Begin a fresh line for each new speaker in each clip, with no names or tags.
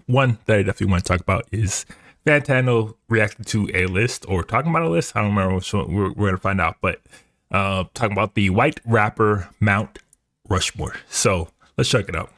one that I definitely want to talk about is Fantano reacting to a list or talking about a list. I don't remember which one we're going to find out, but talking about the white rapper Mount Rushmore. So let's check it out.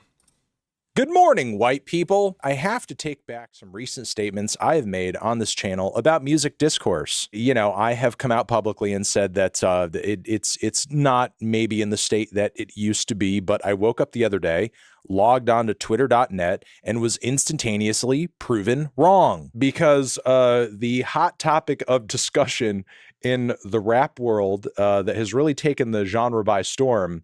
Good morning, white people. I have to take back some recent statements I have made on this channel about music discourse. You know, I have come out publicly and said that it's not maybe in the state that it used to be, but I woke up the other day, logged on to twitter.net, and was instantaneously proven wrong because the hot topic of discussion in the rap world that has really taken the genre by storm,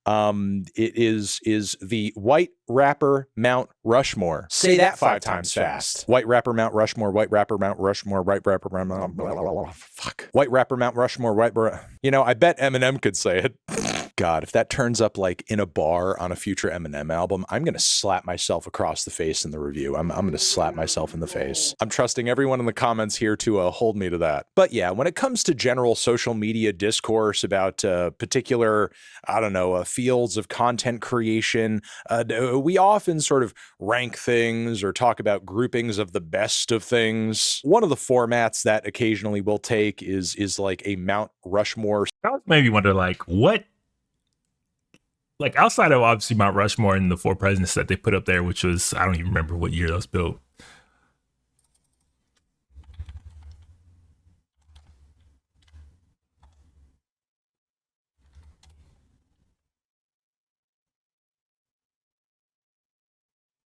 it is the white rapper Mount Rushmore. Say that 5 times fast. White rapper Mount Rushmore, white rapper Mount Rushmore, white rapper Mount fuck. White rapper Mount Rushmore, you know, I bet Eminem could say it. God, if that turns up like in a bar on a future Eminem album, I'm going to slap myself across the face in the review. I'm going to slap myself in the face. I'm trusting everyone in the comments here to hold me to that. But yeah, when it comes to general social media discourse about particular, I don't know, fields of content creation, we often sort of rank things or talk about groupings of the best of things. One of the formats that occasionally we'll take is like a Mount Rushmore.
That made me wonder, like, what? Like, outside of obviously Mount Rushmore and the 4 presidents that they put up there, which was, I don't even remember what year that was built.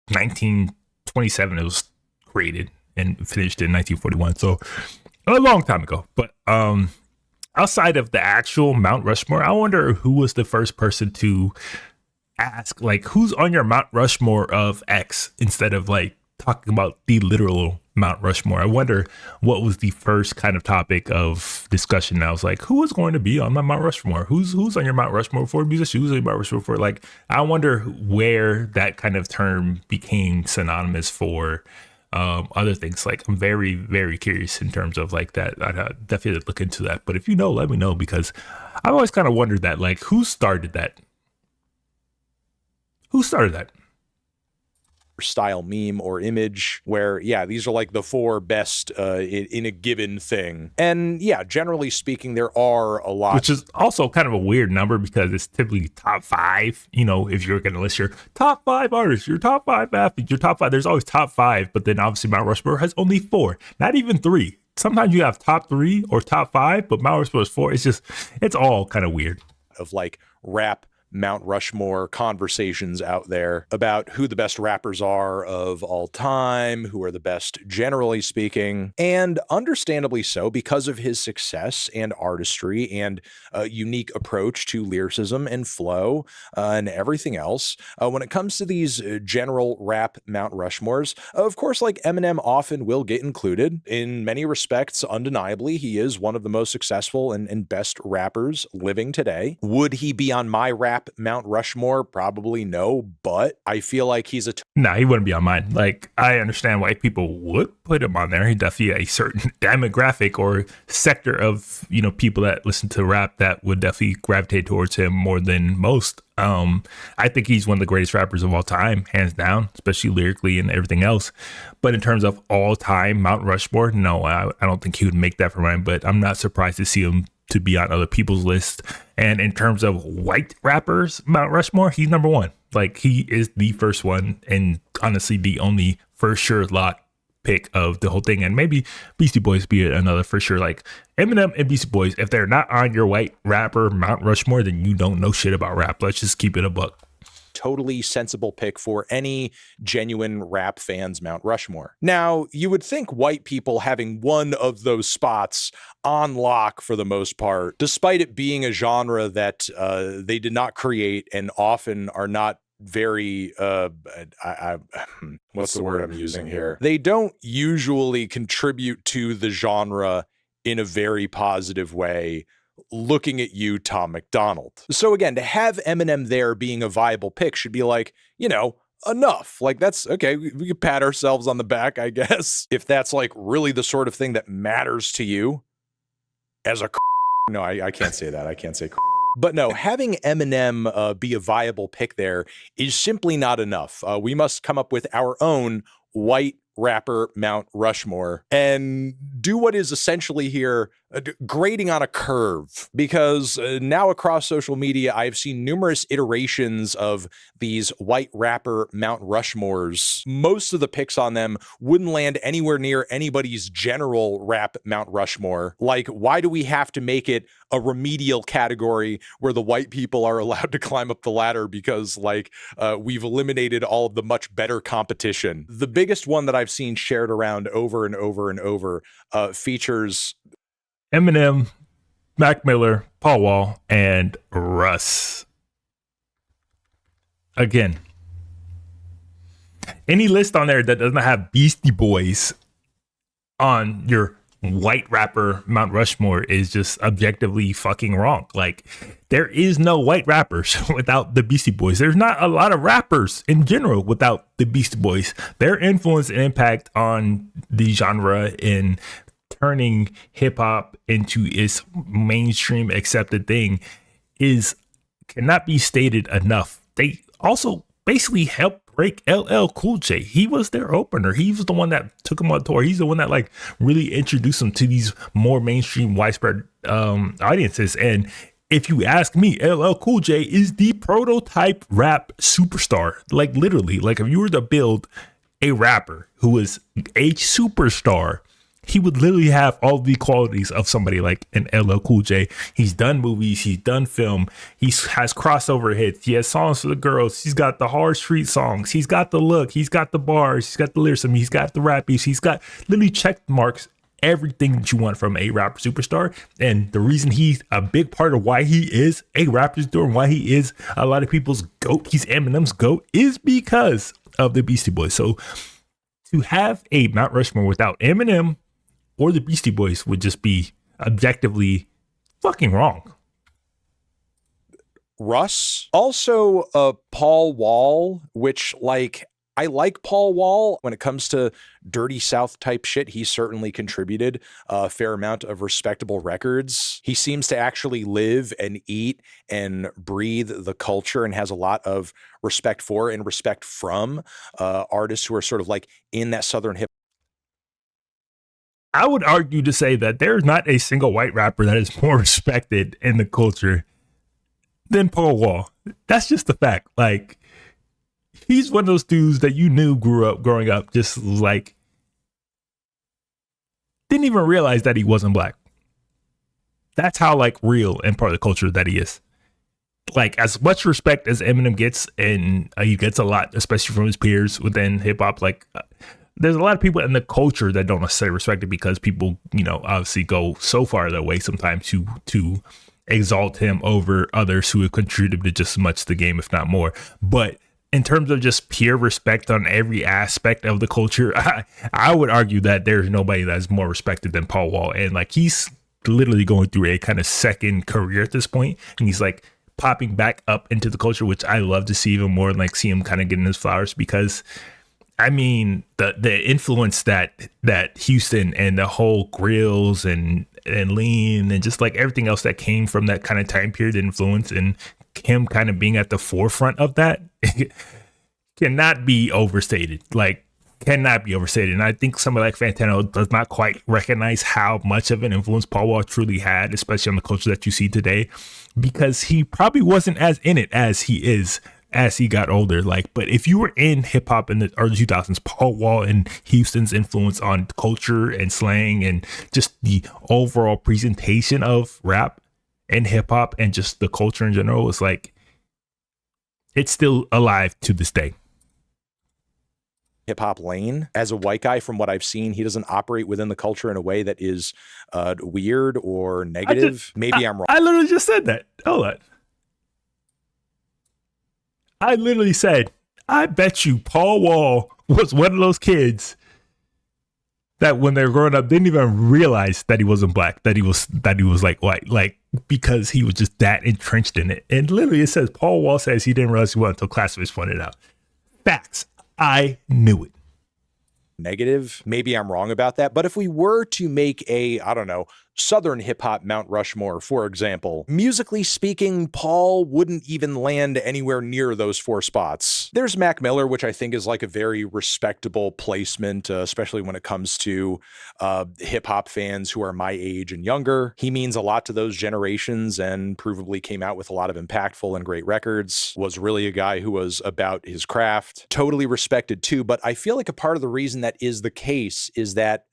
(1927) it was created and finished in 1941. So a long time ago. But outside of the actual Mount Rushmore, I wonder who was the first person to ask, like, who's on your Mount Rushmore of X instead of like talking about the literal Mount Rushmore. I wonder what was the first kind of topic of discussion. I was like, who is going to be on my Mount Rushmore? Who's on your Mount Rushmore for musicians? Who's on your Mount Rushmore for, like, I wonder where that kind of term became synonymous for other things. Like, I'm very, very curious in terms of like that. I'd definitely look into that. But if you know, let me know, because I've always kind of wondered that, like, who started that? Who started that?
Style meme or image where, yeah, these are like the 4 best in a given thing. And yeah, generally speaking, there are a lot.
Which is also kind of a weird number because it's typically top 5. You know, if you're going to list your top 5 artists, your top 5 athletes, your top 5, there's always top 5. But then obviously Mount Rushmore has only 4, not even 3. Sometimes you have top 3 or top 5, but Mount Rushmore is 4. It's just, it's all kind of weird.
Of like rap Mount Rushmore conversations out there about who the best rappers are of all time, who are the best generally speaking, and understandably so because of his success and artistry and unique approach to lyricism and flow and everything else. When it comes to these general rap Mount Rushmores, of course, like Eminem often will get included. In many respects, undeniably, he is one of the most successful and best rappers living today. Would he be on my rap Mount Rushmore? Probably no, but I feel like he's
nah, he wouldn't be on mine. Like, I understand why people would put him on there. He definitely a certain demographic or sector of, you know, people that listen to rap that would definitely gravitate towards him more than most. I think he's one of the greatest rappers of all time, hands down, especially lyrically and everything else. But in terms of all time Mount Rushmore, no, I don't think he would make that for mine, but I'm not surprised to see him to be on other people's lists. And in terms of white rappers, Mount Rushmore, he's number 1. Like, he is the first one, and honestly the only for sure lock pick of the whole thing. And maybe Beastie Boys be another for sure. Like, Eminem and Beastie Boys, if they're not on your white rapper Mount Rushmore, then you don't know shit about rap. Let's just keep it a buck.
Totally sensible pick for any genuine rap fans Mount Rushmore. Now, you would think white people having one of those spots on lock for the most part, despite it being a genre that they did not create and often are not very what's the word I'm using here? They don't usually contribute to the genre in a very positive way. Looking at you, Tom McDonald. So again, to have Eminem there being a viable pick should be like, you know, enough. Like, that's okay. We can pat ourselves on the back, I guess. If that's like really the sort of thing that matters to you as a no, I can't say that. I can't say. But no, having Eminem be a viable pick there is simply not enough. We must come up with our own white rapper Mount Rushmore and do what is essentially here grading on a curve, because now across social media, I've seen numerous iterations of these white rapper Mount Rushmores. Most of the picks on them wouldn't land anywhere near anybody's general rap Mount Rushmore. Like, why do we have to make it a remedial category where the white people are allowed to climb up the ladder because we've eliminated all of the much better competition? The biggest one that I've seen shared around over and over and over features
Eminem, Mac Miller, Paul Wall, and Russ. Again, any list on there that doesn't have Beastie Boys on your white rapper Mount Rushmore is just objectively fucking wrong. Like, there is no white rappers without the Beastie Boys. There's not a lot of rappers in general without the Beastie Boys. Their influence and impact on the genre in turning hip hop into its mainstream accepted thing cannot be stated enough. They also basically helped break LL Cool J. He was their opener. He was the one that took him on tour. He's the one that really introduced him to these more mainstream, widespread audiences. And if you ask me, LL Cool J is the prototype rap superstar. Like, literally, if you were to build a rapper who is a superstar, he would literally have all the qualities of somebody like an LL Cool J. He's done movies, he's done film, he has crossover hits, he has songs for the girls, he's got the hard street songs, he's got the look, he's got the bars, he's got the lyricism, he's got the rap beats, he's got literally check marks, everything that you want from a rapper superstar. And the reason he's a big part of why he is a rapper superstar and why he is a lot of people's GOAT, he's Eminem's GOAT, is because of the Beastie Boys. So to have a Mount Rushmore without Eminem or the Beastie Boys would just be objectively fucking wrong.
Russ. Also, Paul Wall, which, I like Paul Wall when it comes to dirty South type shit. He certainly contributed a fair amount of respectable records. He seems to actually live and eat and breathe the culture and has a lot of respect for and respect from artists who are sort of in that Southern hip.
I would argue to say that there's not a single white rapper that is more respected in the culture than Paul Wall. That's just a fact. He's one of those dudes that you knew growing up, just didn't even realize that he wasn't black. That's how real and part of the culture that he is. As much respect as Eminem gets, and he gets a lot, especially from his peers within hip hop, there's a lot of people in the culture that don't necessarily respect it because people, obviously go so far their way sometimes to exalt him over others who have contributed just as much to the game, if not more. But in terms of just pure respect on every aspect of the culture, I would argue that there's nobody that's more respected than Paul Wall. And he's literally going through a kind of second career at this point, and he's popping back up into the culture, which I love to see even more, and see him kind of getting his flowers, because I mean, the influence that Houston and the whole grills and lean and just everything else that came from that kind of time period influence, and him kind of being at the forefront of that cannot be overstated. Cannot be overstated. And I think somebody like Fantano does not quite recognize how much of an influence Paul Wall truly had, especially on the culture that you see today, because he probably wasn't as in it as he is as he got older. But if you were in hip hop in the early 2000s, Paul Wall and Houston's influence on culture and slang and just the overall presentation of rap and hip hop and just the culture in general was it's still alive to this day.
Hip hop lane. As a white guy, from what I've seen, he doesn't operate within the culture in a way that is weird or negative. Maybe I'm wrong.
I literally just said that. Hold on. I literally said, I bet you Paul Wall was one of those kids that when they were growing up didn't even realize that he wasn't black, that he was white, because he was just that entrenched in it. And literally it says Paul Wall says he didn't realize he was until classmates pointed out. Facts. I knew it.
Negative. Maybe I'm wrong about that. But if we were to make a, Southern hip hop Mount Rushmore, for example. Musically speaking, Paul wouldn't even land anywhere near those 4 spots. There's Mac Miller, which I think is like a very respectable placement, especially when it comes to hip hop fans who are my age and younger. He means a lot to those generations and provably came out with a lot of impactful and great records, was really a guy who was about his craft, totally respected too. But I feel like a part of the reason that is the case is that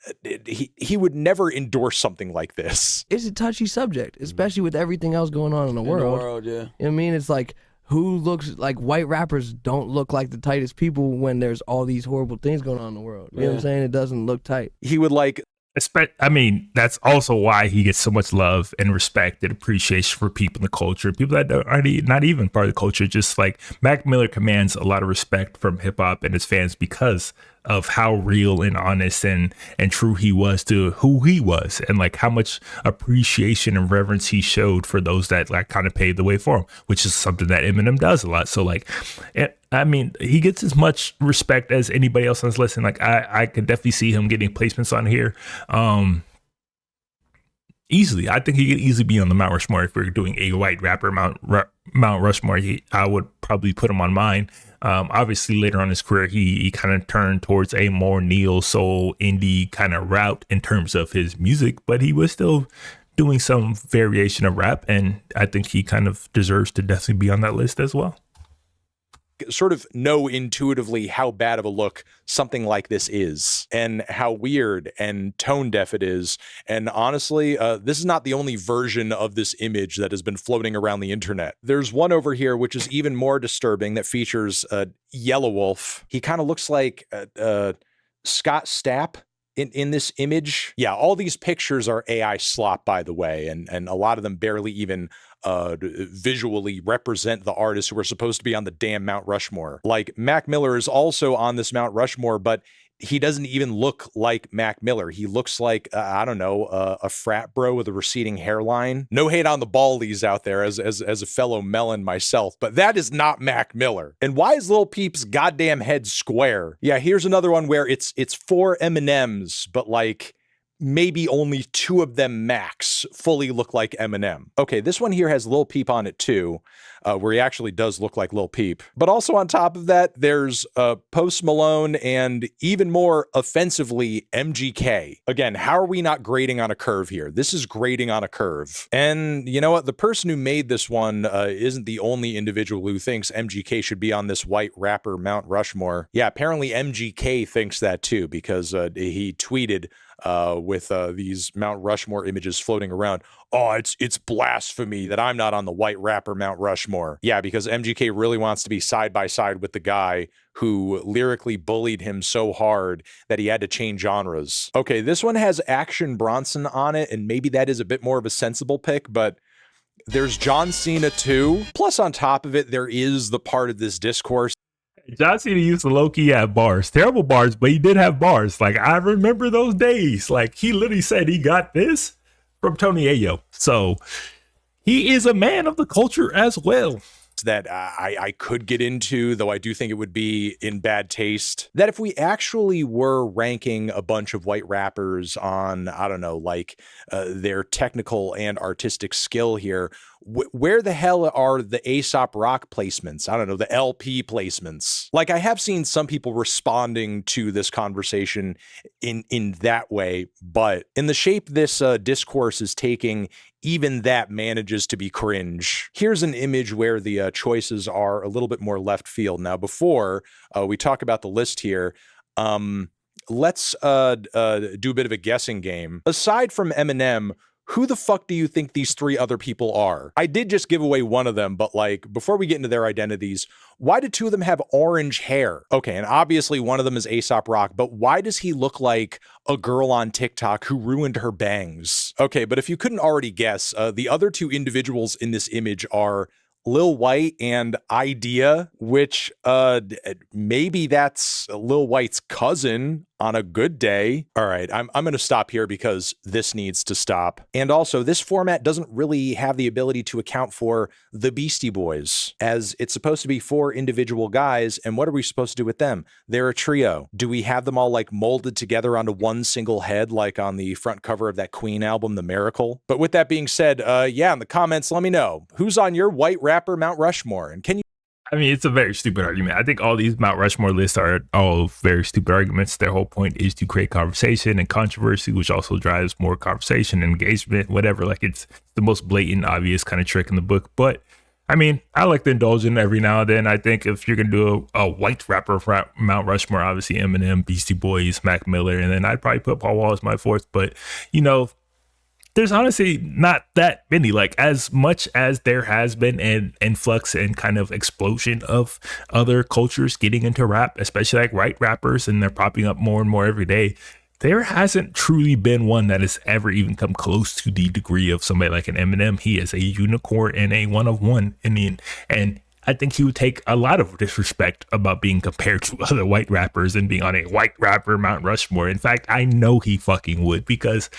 he would never endorse something like this.
It's a touchy subject, especially with everything else going on in the world.
Yeah.
You know what I mean? It's like, who looks like white rappers don't look like the tightest people when there's all these horrible things going on in the world. You know what I'm saying? It doesn't look tight.
He would like,
I mean, that's also why he gets so much love and respect and appreciation for people in the culture, people that are not even part of the culture. Just like Mac Miller commands a lot of respect from hip hop and his fans because of how real and honest and true he was to who he was, and like how much appreciation and reverence he showed for those that like kind of paved the way for him, which is something that Eminem does a lot. So like, I mean, he gets as much respect as anybody else on this list. And like, I could definitely see him getting placements on here. Easily. I think he could easily be on the Mount Rushmore. If we're doing a white rapper Mount Rushmore, I would probably put him on mine. Obviously later on in his career, he kind of turned towards a more neo soul indie kind of route in terms of his music, but he was still doing some variation of rap. And I think he kind of deserves to definitely be on that list as well.
Sort of know intuitively how bad of a look something like this is and how weird and tone deaf it is. And honestly, this is not the only version of this image that has been floating around the internet. There's one over here which is even more disturbing that features Yellow Wolf. He kind of looks like Scott Stapp in this image. Yeah, all these pictures are AI slop, by the way, and a lot of them barely even visually represent the artists who are supposed to be on the damn Mount Rushmore. Like, Mac Miller is also on this Mount Rushmore, but he doesn't even look like Mac Miller. He looks like, I don't know, a frat bro with a receding hairline. No hate on the baldies out there as a fellow melon myself, but that is not Mac Miller. And why is Lil Peep's goddamn head square? Yeah, here's another one where it's 4 M&Ms, but like, maybe only 2 of them max fully look like Eminem. Okay, this one here has Lil Peep on it too, where he actually does look like Lil Peep. But also on top of that, there's Post Malone and even more offensively, MGK. Again, how are we not grading on a curve here? This is grading on a curve. And you know what? The person who made this one isn't the only individual who thinks MGK should be on this white rapper Mount Rushmore. Yeah, apparently MGK thinks that too, because he tweeted with these Mount Rushmore images floating around. Oh, it's blasphemy that I'm not on the white rapper Mount Rushmore. Yeah, because MGK really wants to be side by side with the guy who lyrically bullied him so hard that he had to change genres. Okay, this one has Action Bronson on it, and maybe that is a bit more of a sensible pick, but there's John Cena too. Plus, on top of it, there is the part of this discourse.
John Cena used to low-key have bars. Terrible bars, but he did have bars. Like, I remember those days. Like, he literally said he got this from Tony Ayo. So, he is a man of the culture as well.
That I could get into, though I do think it would be in bad taste, that if we actually were ranking a bunch of white rappers on, I don't know, like their technical and artistic skill here, where the hell are the Aesop Rock placements? I don't know, the LP placements. Like, I have seen some people responding to this conversation in that way, but in the shape this discourse is taking, even that manages to be cringe. Here's an image where the choices are a little bit more left field. Now, before we talk about the list here, let's do a bit of a guessing game. Aside from Eminem, who the fuck do you think these 3 other people are? I did just give away one of them, but like, before we get into their identities, why do 2 of them have orange hair? Okay, and obviously one of them is Aesop Rock, but why does he look like a girl on TikTok who ruined her bangs? Okay, but if you couldn't already guess, the other 2 individuals in this image are Lil White and Idea, which maybe that's Lil White's cousin. on a good day. All right, I'm going to stop here because this needs to stop. And also, this format doesn't really have the ability to account for the Beastie Boys, as it's supposed to be 4 individual guys. And what are we supposed to do with them? They're a trio. Do we have them all like molded together onto one single head, like on the front cover of that Queen album, The Miracle? But with that being said, yeah, in the comments, let me know who's on your white rapper Mount Rushmore, and can you?
I mean, it's a very stupid argument. I think all these Mount Rushmore lists are all very stupid arguments. Their whole point is to create conversation and controversy, which also drives more conversation and engagement, whatever. Like, it's the most blatant, obvious kind of trick in the book. But I mean, I like to indulge in every now and then. I think if you're going to do a white rapper for Mount Rushmore, obviously Eminem, Beastie Boys, Mac Miller, and then I'd probably put Paul Wall as my 4th. But, you know, there's honestly not that many. Like, as much as there has been an influx and kind of explosion of other cultures getting into rap, especially like white rappers, and they're popping up more and more every day, there hasn't truly been one that has ever even come close to the degree of somebody like an Eminem. He is a unicorn and a one of one. And I think he would take a lot of disrespect about being compared to other white rappers and being on a white rapper Mount Rushmore. In fact, I know he fucking would, because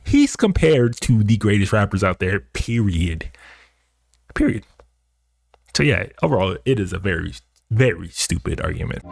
he's compared to the greatest rappers out there, period. So yeah, overall, it is a very, very stupid argument.